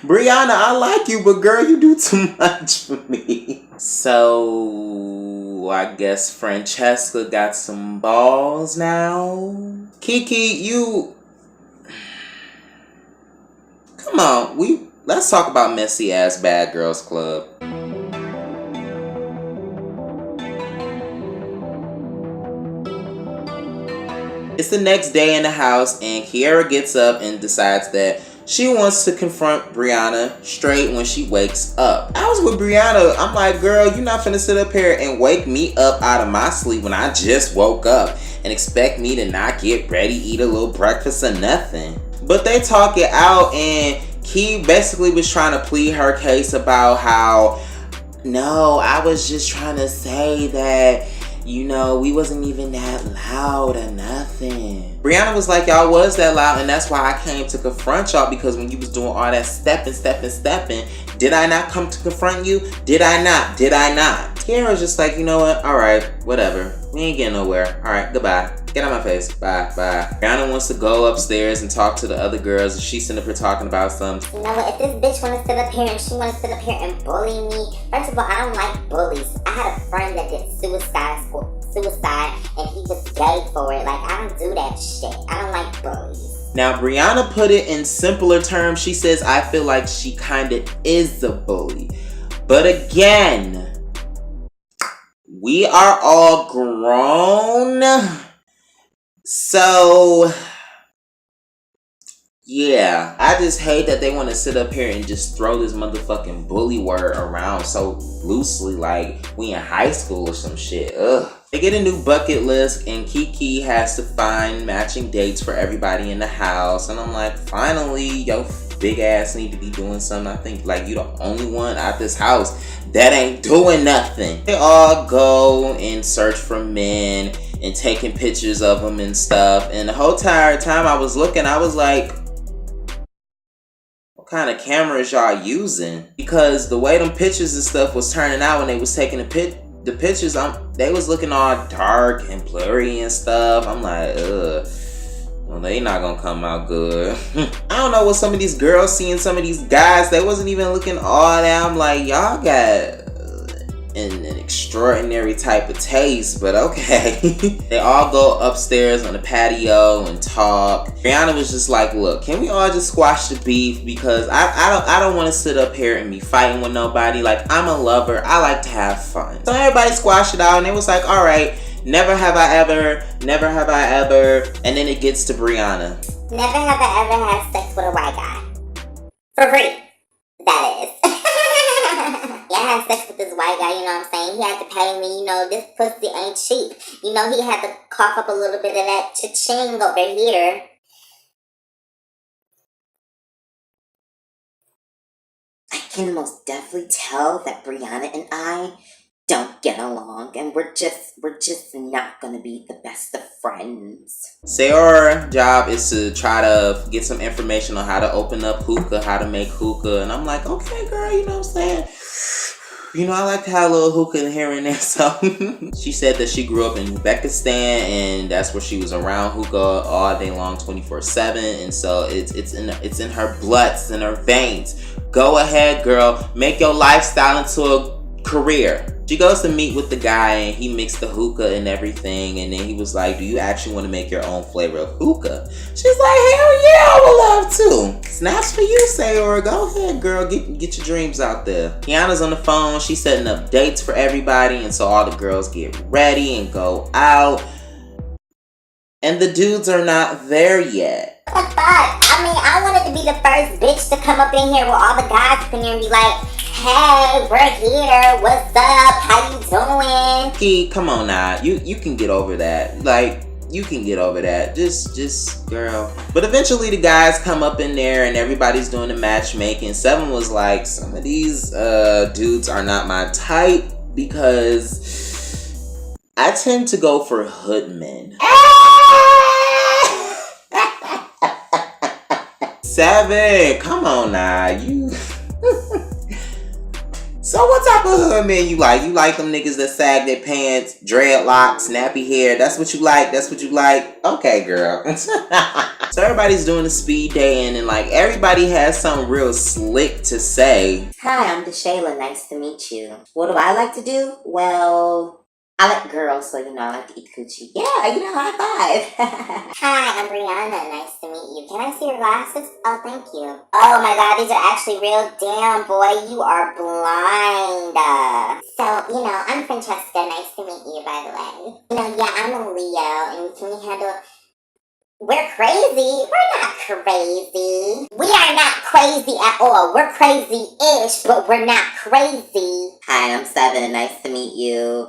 Brianna, I like you, but girl, you do too much for me. So, I guess Francesca got some balls now. Kiki, you... Come on, let's talk about messy ass Bad Girls Club. It's the next day in the house, and Kiara gets up and decides that she wants to confront Brianna straight when she wakes up. I was with Brianna. I'm like, girl, you're not finna sit up here and wake me up out of my sleep when I just woke up and expect me to not get ready, eat a little breakfast or nothing. But they talk it out, and Key basically was trying to plead her case about how, no, I was just trying to say that, you know, we wasn't even that loud or nothing. Brianna was like, y'all was that loud, and that's why I came to confront y'all, because when you was doing all that stepping, did I not come to confront you? Did I not? Kiara's just like, you know what? Alright, whatever. We ain't getting nowhere. Alright, goodbye. Get out my face. Bye. Brianna wants to go upstairs and talk to the other girls, and she's sitting up here talking about something. You know what? If this bitch wanna sit up here and she wanna sit up here and bully me, first of all, I don't like bullies. I had a friend that did suicide, and he was gay for it. Like, I don't do that shit. I don't like bullies. Now, Brianna put it in simpler terms. She says, I feel like she kinda is a bully. But again, we are all grown. So, yeah. I just hate that they want to sit up here and just throw this motherfucking bully word around so loosely like we in high school or some shit. Ugh. They get a new bucket list, and Kiki has to find matching dates for everybody in the house. And I'm like, finally, yo big ass need to be doing something. I think like you the only one at this house that ain't doing nothing. They all go and search for men and taking pictures of them and stuff. And the whole entire time I was looking, I was like, what kind of cameras y'all using? Because the way them pictures and stuff was turning out when they was taking the pictures, they was looking all dark and blurry and stuff. I'm like, ugh. Well, they not gonna come out good. I don't know what some of these girls seeing some of these guys, they wasn't even looking all that. I'm like, y'all got an extraordinary type of taste, but okay. They all go upstairs on the patio and talk. Brianna was just like, look, can we all just squash the beef? Because I don't want to sit up here and be fighting with nobody. Like, I'm a lover. I like to have fun. So everybody squashed it out, and it was like, all right, never have I ever. And then it gets to Brianna. Never have I ever had sex with a white guy. For free. That is. Yeah, I had sex with this white guy, you know what I'm saying? He had to pay me, you know, this pussy ain't cheap. You know, he had to cough up a little bit of that cha-ching over here. I can most definitely tell that Brianna and I don't get along, and we're just not gonna be the best of friends. Sayora's job is to try to get some information on how to open up hookah, how to make hookah, and I'm like, okay, girl, you know what I'm saying? You know, I like to have a little hookah here and there, so. She said that she grew up in Uzbekistan, and that's where she was around hookah all day long, 24/7, and so it's in her blood, it's in her veins. Go ahead, girl, make your lifestyle into a career. She goes to meet with the guy, and he mixed the hookah and everything, and then he was like, do you actually want to make your own flavor of hookah? She's like, hell yeah, I would love to. Snaps for you, Sayora. Go ahead, girl, get your dreams out there. Kiana's on the phone. She's setting up dates for everybody, and so all the girls get ready and go out, and the dudes are not there yet. What the fuck? I mean, I wanted to be the first bitch to come up in here where all the guys come in and be like, hey, we're here, what's up, how you doing? Key, come on now, you can get over that. Like, you can get over that. Just, girl. But eventually the guys come up in there and everybody's doing the matchmaking. Seven was like, some of these dudes are not my type because I tend to go for hood men. Seven, come on now, you... So what type of hood men you like? You like them niggas that sag their pants, dreadlocks, nappy hair. That's what you like? That's what you like? Okay, girl. So everybody's doing the speed dating and like everybody has something real slick to say. Hi, I'm DeShayla. Nice to meet you. What do I like to do? Well, I like girls, so I like to eat coochie. Yeah, high five. Hi, I'm Brianna. Nice to meet you. Can I see your glasses? Oh, thank you. Oh my god, these are actually real. Damn, boy, you are blind. So, I'm Francesca. Nice to meet you, by the way. Yeah, I'm a Leo, and can we handle... We're crazy. We're not crazy. We are not crazy at all. We're crazy-ish, but we're not crazy. Hi, I'm Seven. Nice to meet you.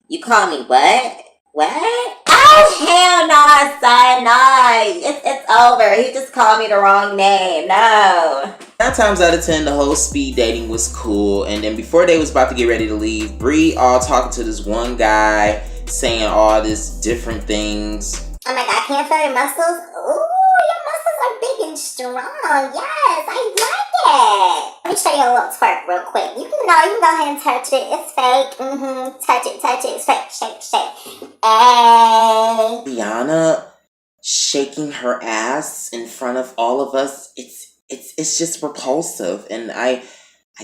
You call me what? What? Oh, hell no, son. No. It's over. He just called me the wrong name. No. 9 times out of 10, the whole speed dating was cool. And then before they was about to get ready to leave, Bree all talking to this one guy, saying all this different things. Oh my god, can you feel your muscles? Ooh, your muscles are big and strong. Yes, I like it. Let me show you a little twerk real quick. You can go ahead and touch it. It's fake. Touch it. Shake. Hey. Rihanna shaking her ass in front of all of us. It's just repulsive, and I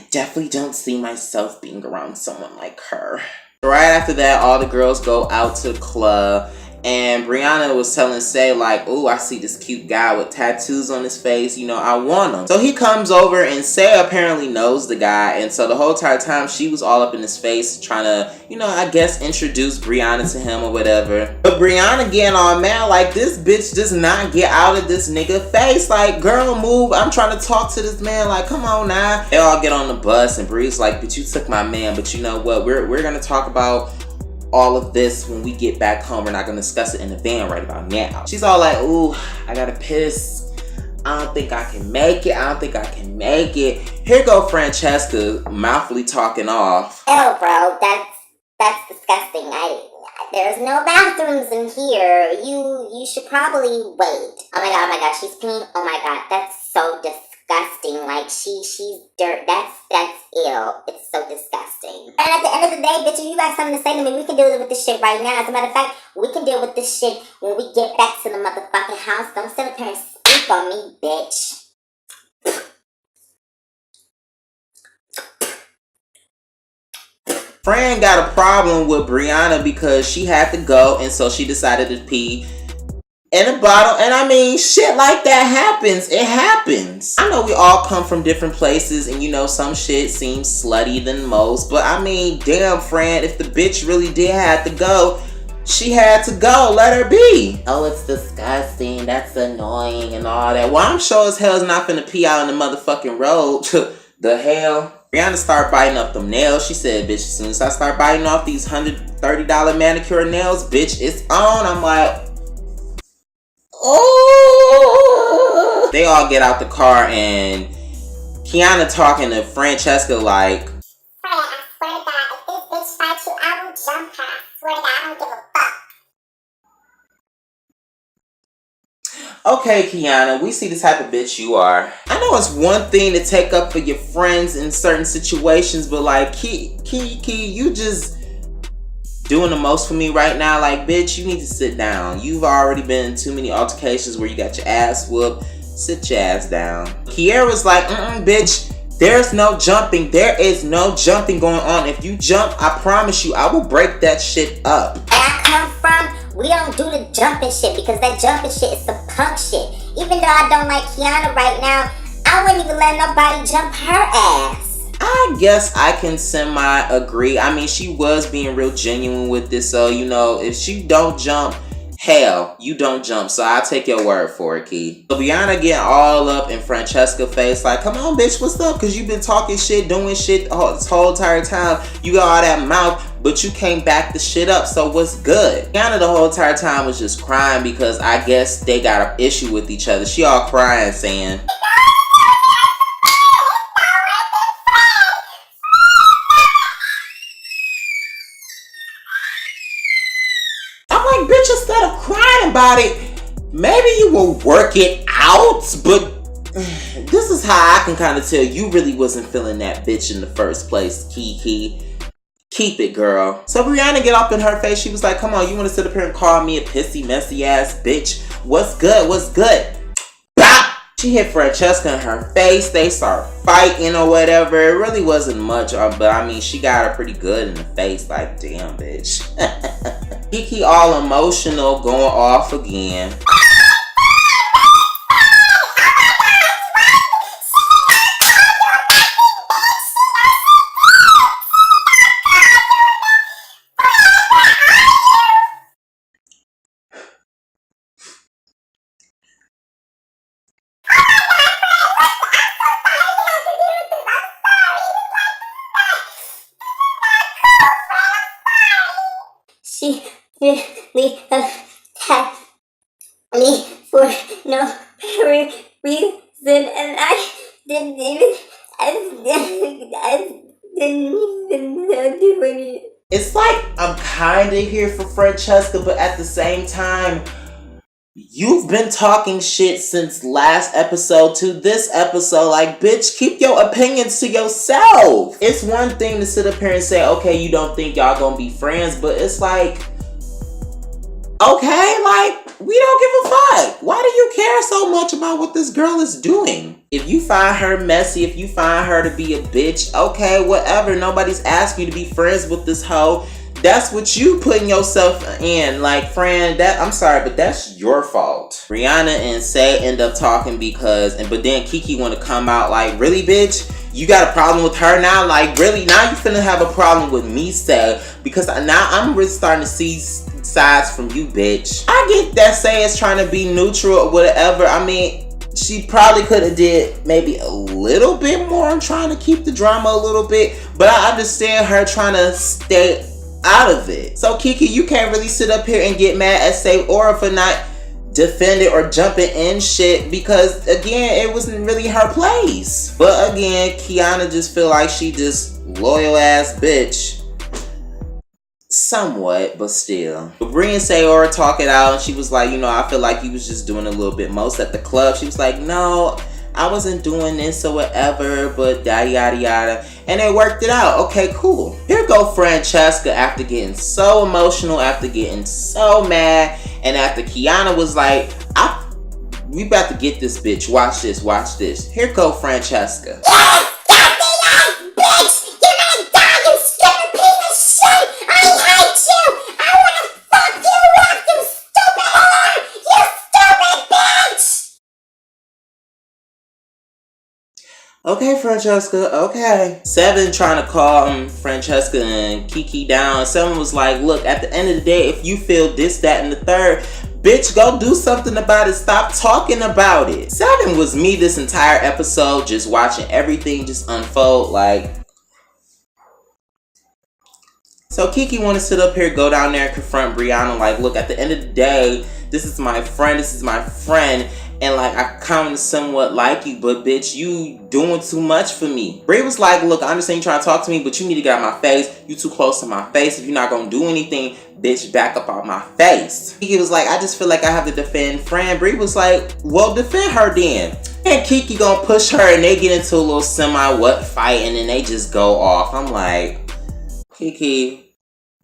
definitely don't see myself being around someone like her. Right after that, all the girls go out to the club. And Brianna was telling Say like, "Ooh, I see this cute guy with tattoos on his face. I want him." So he comes over, and Say apparently knows the guy. And so the whole entire time she was all up in his face trying to, I guess introduce Brianna to him or whatever. But Brianna getting all mad like, this bitch does not get out of this nigga face. Like, girl, move. I'm trying to talk to this man. Like, come on now. They all get on the bus, and Bree's like, "But you took my man. But you know what? We're gonna talk about all of this when we get back home. We're not gonna discuss it in the van right about now." She's all like, "Ooh, I gotta piss. I don't think I can make it. Here go Francesca, mouthfully talking off. Oh, bro, that's disgusting. There's no bathrooms in here. You should probably wait. Oh my god, she's peeing. Oh my god, that's so disgusting. Like she's dirt. That's ill. It's so disgusting. And at the end of the day, bitch, if you got something to say to me, we can deal with this shit right now. As a matter of fact, we can deal with this shit when we get back to the motherfucking house. Don't sit up here and speak on me, bitch. Fran got a problem with Brianna because she had to go, and so she decided to pee in a bottle. And I mean, shit like that happens. It happens. I know we all come from different places, and some shit seems slutty than most, but I mean, damn, Fran, if the bitch really did have to go, she had to go. Let her be. Oh, it's disgusting. That's annoying and all that. Well, I'm sure as hell is not finna pee out in the motherfucking road. The hell? Brianna started biting up them nails. She said, "Bitch, as soon as I start biting off these $130 manicure nails, bitch, it's on." I'm like, oh. They all get out the car, and Kiana talking to Francesca like, "Fran, I swear to God, if this bitch fights you, I will jump her. I swear to God, I don't give a fuck." "Okay, Kiana, we see the type of bitch you are. I know it's one thing to take up for your friends in certain situations, but like, Key, you just doing the most for me right now. Like, bitch, you need to sit down. You've already been in too many altercations where you got your ass whooped. Sit your ass down." Kiara's like, bitch, there's no jumping. There is no jumping going on. If you jump, I promise you, I will break that shit up. Where I come from, we don't do the jumping shit because that jumping shit is some punk shit. Even though I don't like Kiana right now, I wouldn't even let nobody jump her ass. I guess I can semi-agree. I mean, she was being real genuine with this, so, if she don't jump, hell, you don't jump. So I'll take your word for it, Key. So Brianna getting all up in Francesca's face like, "Come on, bitch, what's up? Because you've been talking shit, doing shit this whole entire time. You got all that mouth, but you can't back the shit up, so what's good?" Brianna the whole entire time was just crying because I guess they got an issue with each other. She all crying saying, "Bitch, instead of crying about it, maybe you will work it out." But this is how I can kind of tell you really wasn't feeling that bitch in the first place, Kiki. Keep it, girl. So Brianna get up in her face. She was like, come on, you want to sit up here and call me a pissy, messy ass bitch? What's good? What's good? Bop! She hit Francesca in her face. They start fighting or whatever. It really wasn't much, but I mean, she got her pretty good in the face. Like, damn, bitch. Kiki all emotional, going off again. She really attacked me for no reason, and I didn't even do anything. It's like I'm kind of here for Francesca, but at the same time, you've been talking shit since last episode to this episode. Like, bitch, keep your opinions to yourself. It's one thing to sit up here and say, okay, you don't think y'all gonna be friends, but it's like, okay, like, we don't give a fuck. Why do you care so much about what this girl is doing? If you find her messy, if you find her to be a bitch, okay, whatever. Nobody's asking you to be friends with this hoe. That's what you putting yourself in. Like, friend, I'm sorry, but that's your fault. Brianna and Say end up talking but then Kiki want to come out like, really, bitch? You got a problem with her now? Like, really? Now you finna have a problem with me, Say, because now I'm really starting to see sides from you, bitch. I get that Say is trying to be neutral or whatever. I mean, she probably could have did maybe a little bit more on trying to keep the drama a little bit, but I understand her trying to stay out of it. So Kiki, you can't really sit up here and get mad at Say Aura for not defending or jumping in shit, because again, it wasn't really her place. But again, Kiana just feel like she just loyal ass bitch. Somewhat, but still. But Bri and Sayora talk it out, and she was like, I feel like you was just doing a little bit most at the club. She was like, no, I wasn't doing this or whatever, but yada yada yada. And they worked it out. Okay, cool. Here go Francesca after getting so emotional, after getting so mad, and after Kiana was like, we about to get this bitch. Watch this, watch this. Here go Francesca. Okay, Francesca, okay. Seven trying to calm Francesca and Kiki down. Seven was like, look, at the end of the day, if you feel this, that, and the third, bitch, go do something about it. Stop talking about it. Seven was me this entire episode, just watching everything just unfold. Like, so Kiki want to sit up here, go down there and confront Brianna. Like, look, at the end of the day, this is my friend. This is my friend. And like, I kind of somewhat like you, but bitch, you doing too much for me. Bri was like, look, I understand you trying to talk to me, but you need to get out of my face. You too close to my face. If you're not going to do anything, bitch, back up out my face. Kiki was like, I just feel like I have to defend Fran. Bri was like, well, defend her then. And Kiki gonna push her, and they get into a little semi-what fight, and then they just go off. I'm like, Kiki,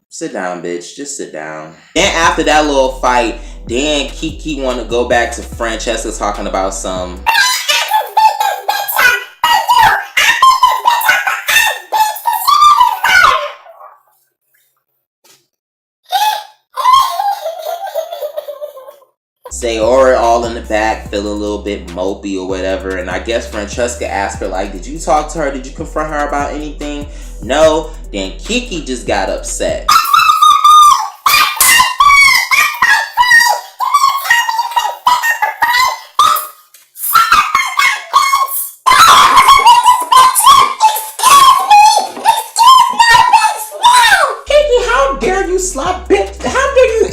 sit down, bitch. Just sit down. Then after that little fight, then Kiki want to go back to Francesca talking about some. Sayora all in the back, feeling a little bit mopey or whatever. And I guess Francesca asked her, like, did you talk to her? Did you confront her about anything? No. Then Kiki just got upset.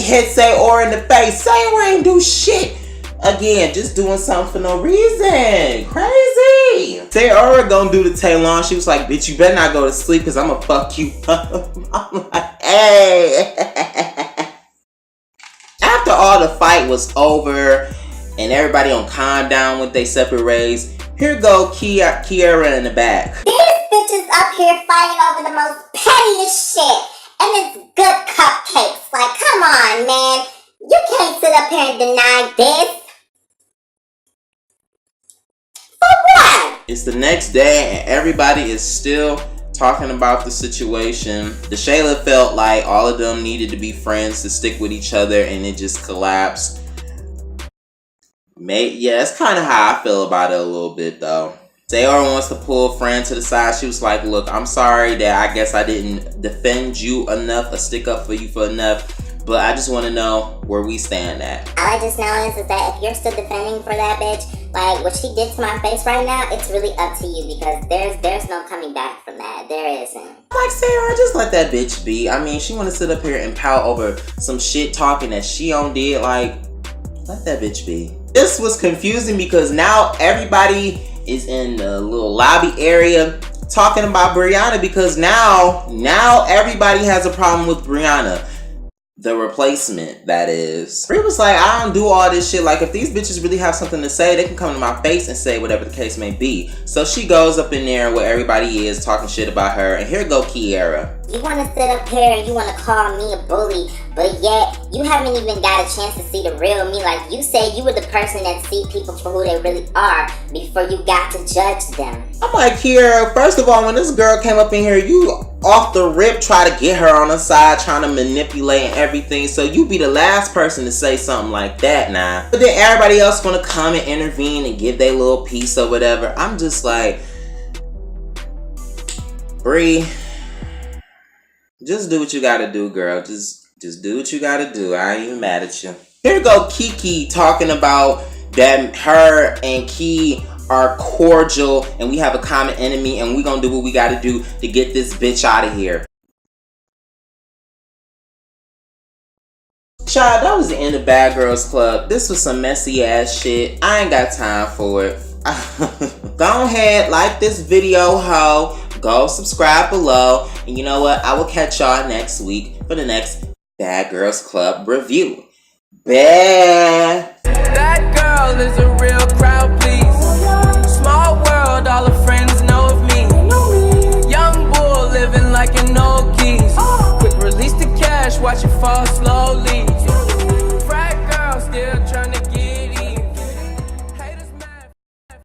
Hit Sayora in the face. Sayora ain't do shit. Again, just doing something for no reason. Crazy. Sayora gonna do the Taylor. She was like, bitch, you better not go to sleep because I'm gonna fuck you up. I'm like, hey. After all the fight was over and everybody on calm down with their separate ways. Here go Kiara in the back. These bitches up here fighting over the most pettiest shit. And it's good cupcakes. Like, come on, man. You can't sit up here and deny this. For what? It's the next day and everybody is still talking about the situation. DeShayla felt like all of them needed to be friends to stick with each other, and it just collapsed. Yeah, that's kind of how I feel about it a little bit though. Sayora wants to pull a friend to the side. She was like, look, I'm sorry that I guess I didn't defend you enough or stick up for you for enough, but I just want to know where we stand at. All I just know is that if you're still defending for that bitch, like what she did to my face right now, it's really up to you, because there's no coming back from that. There isn't. Like, Sayora, just let that bitch be. I mean, she want to sit up here and pout over some shit talking that she on did. Like, let that bitch be. This was confusing because now everybody is in the little lobby area talking about Brianna, because now everybody has a problem with Brianna. The replacement, that is. Bri was like, I don't do all this shit. Like, if these bitches really have something to say, they can come to my face and say whatever the case may be. So she goes up in there where everybody is talking shit about her, and here go Kiara. You want to sit up here and you want to call me a bully, but yet you haven't even got a chance to see the real me. Like, you said you were the person that see people for who they really are before you got to judge them. I'm like, Kiara, first of all, when this girl came up in here, you off the rip try to get her on the side, trying to manipulate and everything. So you be the last person to say something like that now. But then everybody else want to come and intervene and give their little piece or whatever. I'm just like, Bri, just do what you gotta do, girl. Just do what you gotta do. I ain't even mad at you. Here go Kiki talking about that her and Key are cordial and we have a common enemy and we gonna do what we gotta do to get this bitch out of here. Child, that was the end of Bad Girls Club. This was some messy ass shit. I ain't got time for it. Go ahead, like this video, ho. Go subscribe below. And you know what? I will catch y'all next week for the next Bad Girls Club review. Bad. That girl is a real crowd, please. Small world, all her friends know of me. Young bull living like an old geese. Quick release the cash, watch it fall.